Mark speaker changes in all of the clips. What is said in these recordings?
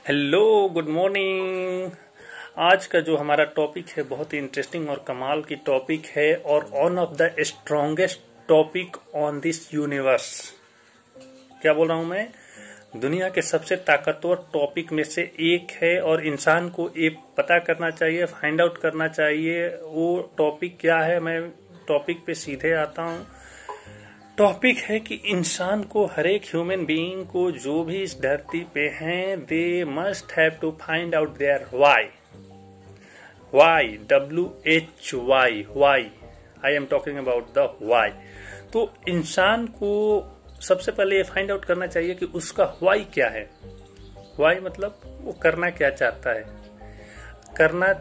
Speaker 1: Hello, good morning. आज का जो हमारा टॉपिक है बहुत ही इंटरेस्टिंग और कमाल की टॉपिक है और one of the strongest topic on this universe. क्या बोल रहा हूं मैं? दुनिया के सबसे ताकतवर टॉपिक में से एक है और इंसान को ये पता करना चाहिए, फाइंड आउट करना चाहिए वो टॉपिक क्या है। मैं टॉपिक पे सीधे आता हूं। टॉपिक है कि इंसान को, हर एक ह्यूमन बीइंग को, जो भी इस धरती पे हैं, they must have to find out their why. Why, WHY, why. I am talking about the why. तो इंसान को सबसे पहले ये फाइंड आउट करना चाहिए कि उसका व्हाई क्या है। व्हाई मतलब वो करना क्या चाहता है, करना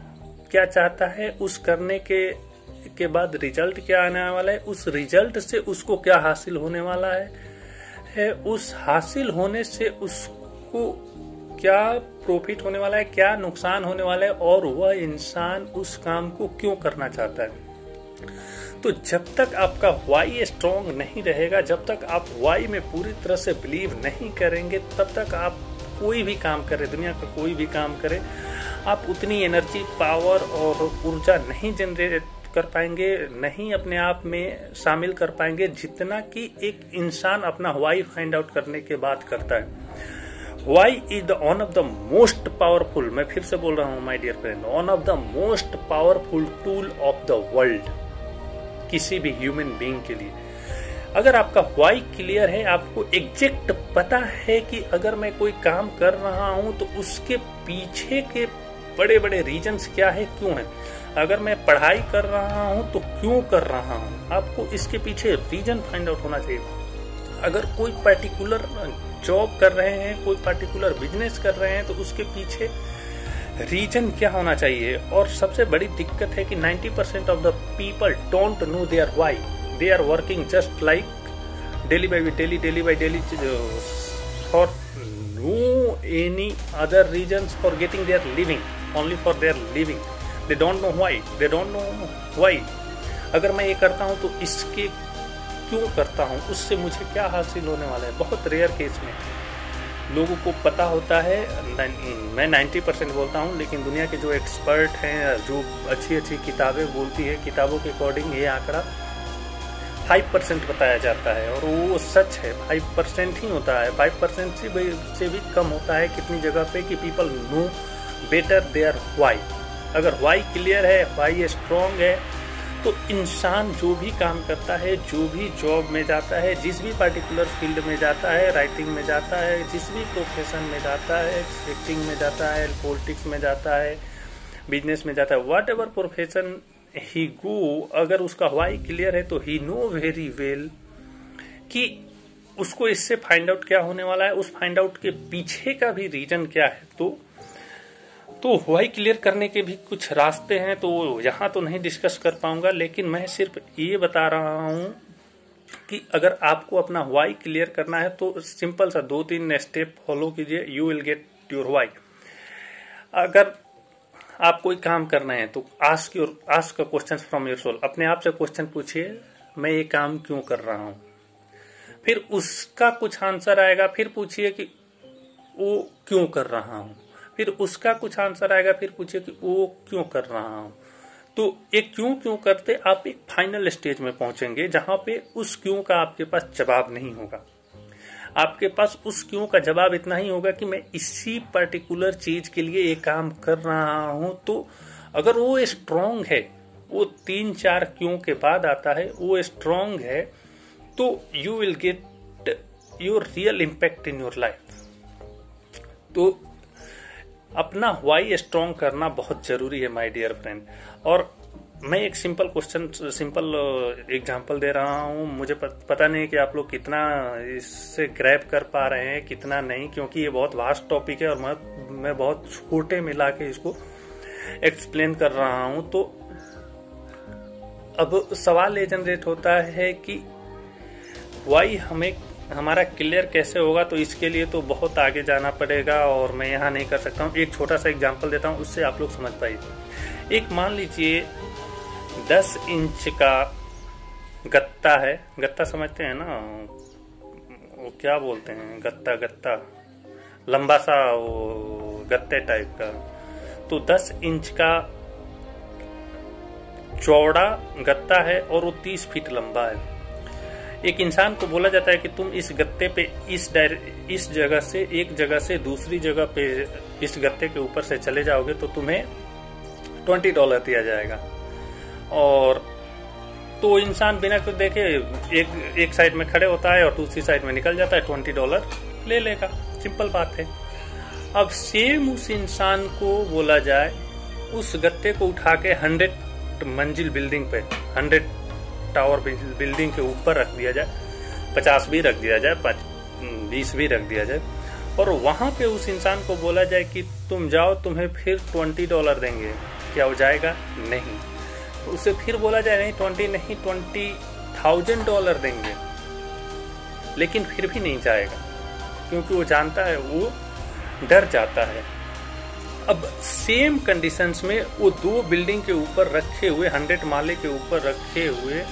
Speaker 1: क्या चाहता है, उस करने के बाद रिजल्ट क्या आने वाला है, उस रिजल्ट से उसको क्या हासिल होने वाला है, उस हासिल होने से उसको क्या प्रॉफिट होने वाला है, क्या नुकसान होने वाला है, और वह इंसान उस काम को क्यों करना चाहता है। तो जब तक आपका वाई स्ट्रांग नहीं रहेगा, जब तक आप वाई में पूरी तरह से बिलीव नहीं करेंगे, तब तक आप कोई भी काम करें, दुनिया का कोई भी काम करें, आप उतनी एनर्जी, पावर और ऊर्जा नहीं जनरेट कर पाएंगे, नहीं अपने आप में शामिल कर पाएंगे, जितना कि एक इंसान अपना वाई फाइंड आउट करने के बाद करता है। Why is the one of the most powerful, मैं फिर से बोल रहा हूं my dear friend, one of the most powerful tool of the world, किसी भी ह्यूमन बीइंग के लिए। अगर आपका वाई क्लियर है, आपको एग्जैक्ट पता है कि अगर मैं कोई काम कर रहा हूं तो उसके पीछे के बड़े बड़े रीजंस क्या है, क्यों है। अगर मैं पढ़ाई कर रहा हूं तो क्यों कर रहा हूं, आपको इसके पीछे रीजन फाइंड आउट होना चाहिए। अगर कोई पर्टिकुलर जॉब कर रहे हैं, कोई पर्टिकुलर बिजनेस कर रहे हैं, तो उसके पीछे रीजन क्या होना चाहिए। और सबसे बड़ी दिक्कत है कि 90% of the people don't know their why. They are working just like daily by daily for no any other reasons for getting their living, only for their living. They don't know why, they don't know why. अगर मैं ये करता हूं तो इसके क्यों करता हूं, उससे मुझे क्या हासिल होने वाला है। बहुत रेयर केस में लोगों को पता होता है, मैं 90% बोलता हूं, लेकिन दुनिया के जो एक्सपर्ट हैं, जो अच्छी अच्छी किताबें बोलती है, किताबों के अकॉर्डिंग ये आंकड़ा 5% बताया जाता है और वो सच है। 5% ही होता है, 5% से भी कम होता है कितनी जगह पे, कि people know better their why. अगर वाई क्लियर है, वाई स्ट्रॉन्ग है, तो इंसान जो भी काम करता है, जो भी जॉब में जाता है, जिस भी पर्टिकुलर फील्ड में जाता है, राइटिंग में जाता है, जिस भी प्रोफेशन में जाता है, एक्टिंग में जाता है, पॉलिटिक्स में जाता है, बिजनेस में जाता है, व्हाट एवर प्रोफेशन ही गो, अगर उसका वाई क्लियर है तो ही नो वेरी वेल कि उसको इससे फाइंड आउट क्या होने वाला है, उस फाइंड आउट के पीछे का भी रीजन क्या है। तो वाई क्लियर करने के भी कुछ रास्ते हैं, तो यहाँ तो नहीं डिस्कस कर पाऊंगा, लेकिन मैं सिर्फ ये बता रहा हूँ कि अगर आपको अपना वाई क्लियर करना है तो सिंपल सा 2-3 स्टेप फॉलो कीजिए, you will get your why. अगर आप कोई काम करना है तो ask a question from your soul. अपने आप से क्वेश्चन पूछिए, मैं ये काम क्यों कर रहा हूँ। फिर उसका कुछ आंसर आएगा, फिर पूछिए कि वो क्यों कर रहा हूँ। फिर उसका कुछ आंसर आएगा, फिर पूछिए कि वो क्यों कर रहा हूं। तो एक क्यों करते आप एक फाइनल स्टेज में पहुंचेंगे जहां पे उस क्यों का आपके पास जवाब नहीं होगा। आपके पास उस क्यों का जवाब इतना ही होगा कि मैं इसी पर्टिकुलर चीज के लिए ये काम कर रहा हूं। तो अगर वो स्ट्रांग है, वो 3-4 क्यों के बाद आता है, वो स्ट्रांग है, तो you will get your real impact in your life. तो अपना वाई स्ट्रॉन्ग करना बहुत जरूरी है माय डियर फ्रेंड। और मैं एक सिंपल एग्जांपल दे रहा हूं। मुझे पता नहीं कि आप लोग कितना इससे ग्रैब कर पा रहे हैं, कितना नहीं, क्योंकि ये बहुत वास्ट टॉपिक है और मैं बहुत छोटे मिला के इसको एक्सप्लेन कर रहा हूं। तो अब सवाल ये जनरेट होता है कि वाई हमारा क्लियर कैसे होगा। तो इसके लिए तो बहुत आगे जाना पड़ेगा और मैं यहाँ नहीं कर सकता हूँ। एक छोटा सा एग्जांपल देता हूँ, उससे आप लोग समझ पाइए। एक मान लीजिए 10 इंच का गत्ता है। गत्ता समझते हैं ना, वो क्या बोलते हैं, गत्ता लंबा सा वो गत्ते टाइप का, तो 10 इंच का चौड़ा गत्ता है और वो 30 फीट लंबा है। एक इंसान को बोला जाता है कि तुम इस गत्ते पे इस जगह से एक जगह से दूसरी जगह पे इस गत्ते के ऊपर से चले जाओगे तो तुम्हें $20 दिया जाएगा। और तो इंसान बिना कुछ देखे एक साइड में खड़े होता है और दूसरी साइड में निकल जाता है, $20 ले लेगा। सिंपल बात है। अब सेम उस इंसान को बोला जाए उस गत्ते को उठा के 100 मंजिल बिल्डिंग पे, 100 टावर बिल्डिंग के ऊपर रख दिया जाए, 50 भी रख दिया जाए, 20 भी रख दिया जाए, और वहां पे उस इंसान को बोला जाए कि तुम जाओ, तुम्हें फिर $20 देंगे, क्या हो जाएगा? नहीं। तो उसे फिर बोला जाए नहीं 20 नहीं, $20,000 देंगे, लेकिन फिर भी नहीं जाएगा, क्योंकि वो जानता है, वो डर जाता है। अब सेम कंडीशंस में वो 2 बिल्डिंग के ऊपर रखे हुए 100 माले के ऊपर रखे हुए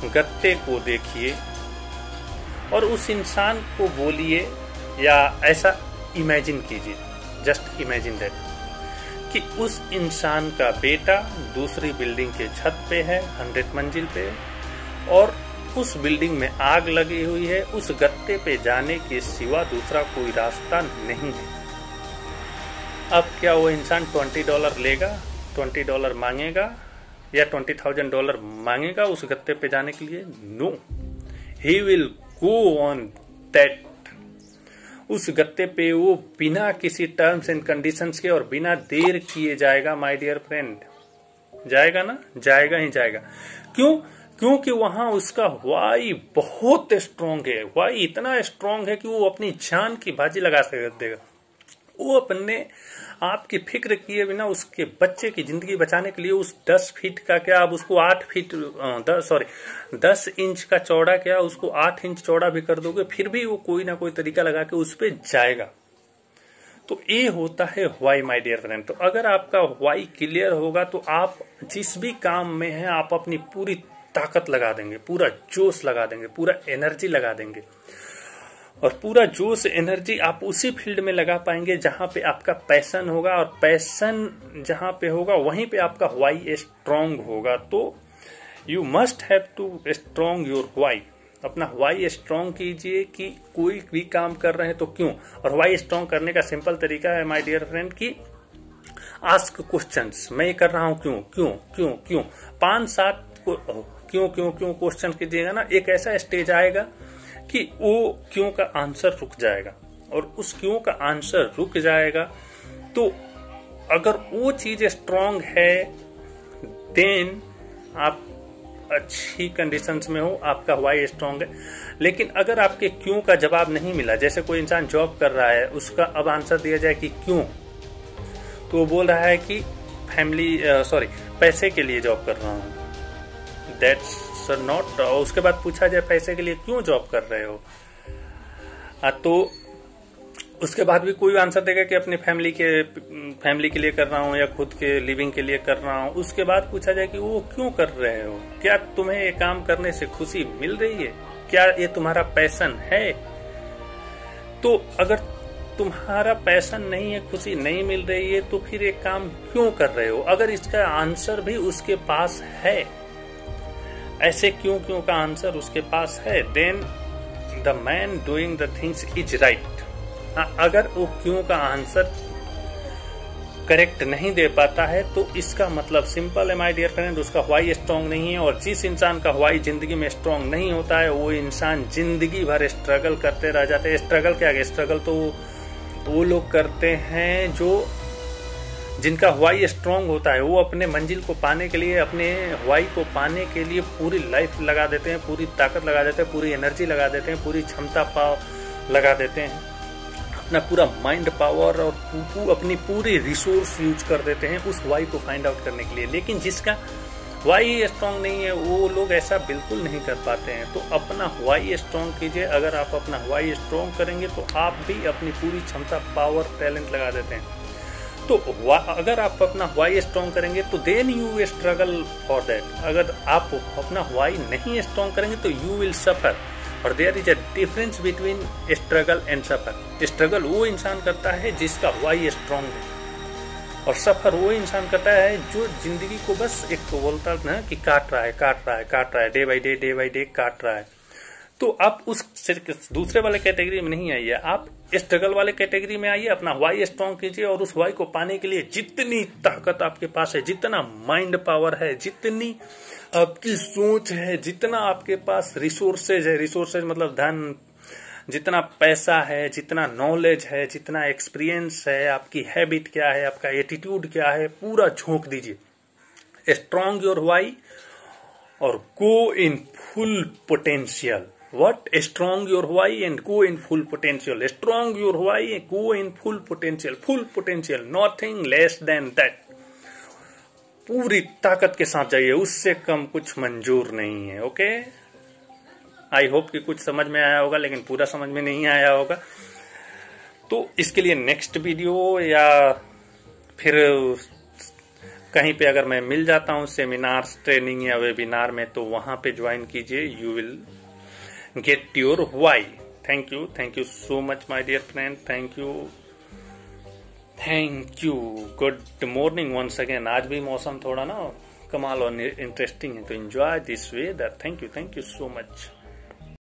Speaker 1: गत्ते को देखिए और उस इंसान को बोलिए, या ऐसा इमेजिन कीजिए, जस्ट इमेजिन दैट, कि उस इंसान का बेटा दूसरी बिल्डिंग के छत पे है, 100 मंजिल पे, और उस बिल्डिंग में आग लगी हुई है। उस गत्ते पे जाने के सिवा दूसरा कोई रास्ता नहीं है। अब क्या वो इंसान $20 लेगा, $20 मांगेगा या $20,000 मांगेगा उस गत्ते पे जाने के लिए? No, he will go on that. उस गत्ते पे वो बिना किसी टर्म्स एंड कंडीशंस के और बिना देर किए जाएगा। माय डियर फ्रेंड, जाएगा ना? जाएगा ही जाएगा। क्यों? क्योंकि वहां उसका वाई बहुत स्ट्रांग है। वाई इतना स्ट्रांग है कि वो अपनी जान की बाजी लगा देगा। वो अपने आपकी फिक्र किए बिना उसके बच्चे की जिंदगी बचाने के लिए उस 10 फीट का क्या, अब उसको 10 इंच का चौड़ा क्या, उसको 8 इंच चौड़ा भी कर दोगे, फिर भी वो कोई ना कोई तरीका लगा के उस पर जाएगा। तो ये होता है वाई, माय डियर फ्रेंड। तो अगर आपका वाई क्लियर होगा तो आप जिस भी काम में है आप अपनी पूरी ताकत लगा देंगे, पूरा जोश लगा देंगे, पूरा एनर्जी लगा देंगे, और पूरा जोश एनर्जी आप उसी फील्ड में लगा पाएंगे जहां पे आपका पैशन होगा, और पैशन जहां पे होगा वहीं पे आपका वाई स्ट्रांग होगा। तो you must have to strong your why. अपना वाई स्ट्रांग कीजिए कि कोई भी काम कर रहे हैं तो क्यों। और वाई स्ट्रांग करने का सिंपल तरीका है माय डियर फ्रेंड कि आस्क क्वेश्चंस। मैं ये कर रहा हूं क्यों, क्यों क्यों क्यों, 5-7 क्यों क्यों क्यों क्वेश्चन कीजिएगा ना, एक ऐसा स्टेज आएगा कि वो क्यों का आंसर रुक जाएगा। और उस क्यों का आंसर रुक जाएगा तो अगर वो चीज स्ट्रांग है देन आप अच्छी कंडीशंस में हो, आपका वाई स्ट्रांग है। लेकिन अगर आपके क्यों का जवाब नहीं मिला, जैसे कोई इंसान जॉब कर रहा है, उसका अब आंसर दिया जाए कि क्यों, तो वो बोल रहा है कि पैसे के लिए जॉब कर रहा हूं, दैट्स नॉट। उसके बाद पूछा जाए पैसे के लिए क्यों जॉब कर रहे हो, तो उसके बाद भी कोई आंसर देगा कि अपनी फैमिली के लिए कर रहा हूं या खुद के लिविंग के लिए कर रहा हूं। उसके बाद पूछा जाए कि वो क्यों कर रहे हो, क्या तुम्हें ये काम करने से खुशी मिल रही है, क्या ये तुम्हारा पैशन है। तो अगर तुम्हारा पैशन नहीं है, खुशी नहीं मिल रही है, तो फिर एक काम क्यों कर रहे हो। अगर इसका आंसर भी उसके पास है, ऐसे क्यों का आंसर उसके पास है, then the man doing the things is right. अगर वो क्यों का आंसर करेक्ट नहीं दे पाता है तो इसका मतलब सिंपल है माय डियर फ्रेंड, उसका व्हाई स्ट्रांग नहीं है। और जिस इंसान का व्हाई जिंदगी में स्ट्रांग नहीं होता है वो इंसान जिंदगी भर स्ट्रगल करते रह जाते हैं। स्ट्रगल क्या है, स्ट्रगल तो वो लोग करते हैं जो जिनका व्हाई स्ट्रांग होता है, वो अपने मंजिल को पाने के लिए, अपने व्हाई को पाने के लिए पूरी लाइफ लगा देते हैं, पूरी ताकत लगा देते हैं, पूरी एनर्जी लगा देते हैं, पूरी क्षमता लगा देते हैं, अपना पूरा माइंड पावर और अपनी पूरी रिसोर्स यूज कर देते हैं उस वाई को फाइंड आउट करने के लिए। लेकिन जिसका वाई स्ट्रांग नहीं है वो लोग ऐसा बिल्कुल नहीं कर पाते हैं। तो अपना वाई स्ट्रांग कीजिए। अगर आप अपना वाई स्ट्रांग करेंगे तो आप भी अपनी पूरी क्षमता, पावर, टैलेंट लगा देते हैं। तो अगर आप अपना वाई स्ट्रांग करेंगे तो then you struggle for that. अगर आप अपना वाई नहीं स्ट्रांग करेंगे तो यू विल सफर। और there is a difference between struggle and suffer. Struggle वो इंसान करता है जिसका वाई स्ट्रांग है, और सफर वो इंसान करता है जो जिंदगी को बस एक तो बोलता है ना कि काट रहा है, डे बाई डे काट रहा है। तो आप उस दूसरे वाले कैटेगरी में नहीं आइए, आप स्ट्रगल वाले कैटेगरी में आइए, अपना वाई स्ट्रांग कीजिए, और उस वाई को पाने के लिए जितनी ताकत आपके पास है, जितना माइंड पावर है, जितनी आपकी सोच है, जितना आपके पास रिसोर्सेज है, रिसोर्सेज मतलब धन, जितना पैसा है, जितना नॉलेज है, जितना एक्सपीरियंस है, आपकी हैबिट क्या है, आपका एटीट्यूड क्या है, पूरा झोंक दीजिए। स्ट्रॉन्ग योर वाई और go in full potential. What? Strong your why and go in full potential. Strong your why and go in full potential. Full potential. Nothing less than that. पूरी ताकत के साथ जाइए, उससे कम कुछ मंजूर नहीं है। ओके, आई होप कि कुछ समझ में आया होगा, लेकिन पूरा समझ में नहीं आया होगा। तो इसके लिए नेक्स्ट वीडियो या फिर कहीं पे अगर मैं मिल जाता हूँ सेमिनार, ट्रेनिंग या वेबिनार में, तो वहां पे ज्वाइन कीजिए। You will get your why. Thank you so much my dear friend. Thank you. Good morning once again. आज भी मौसम थोड़ा ना कमाल और इंटरेस्टिंग है, तो enjoy this weather. Thank you so much.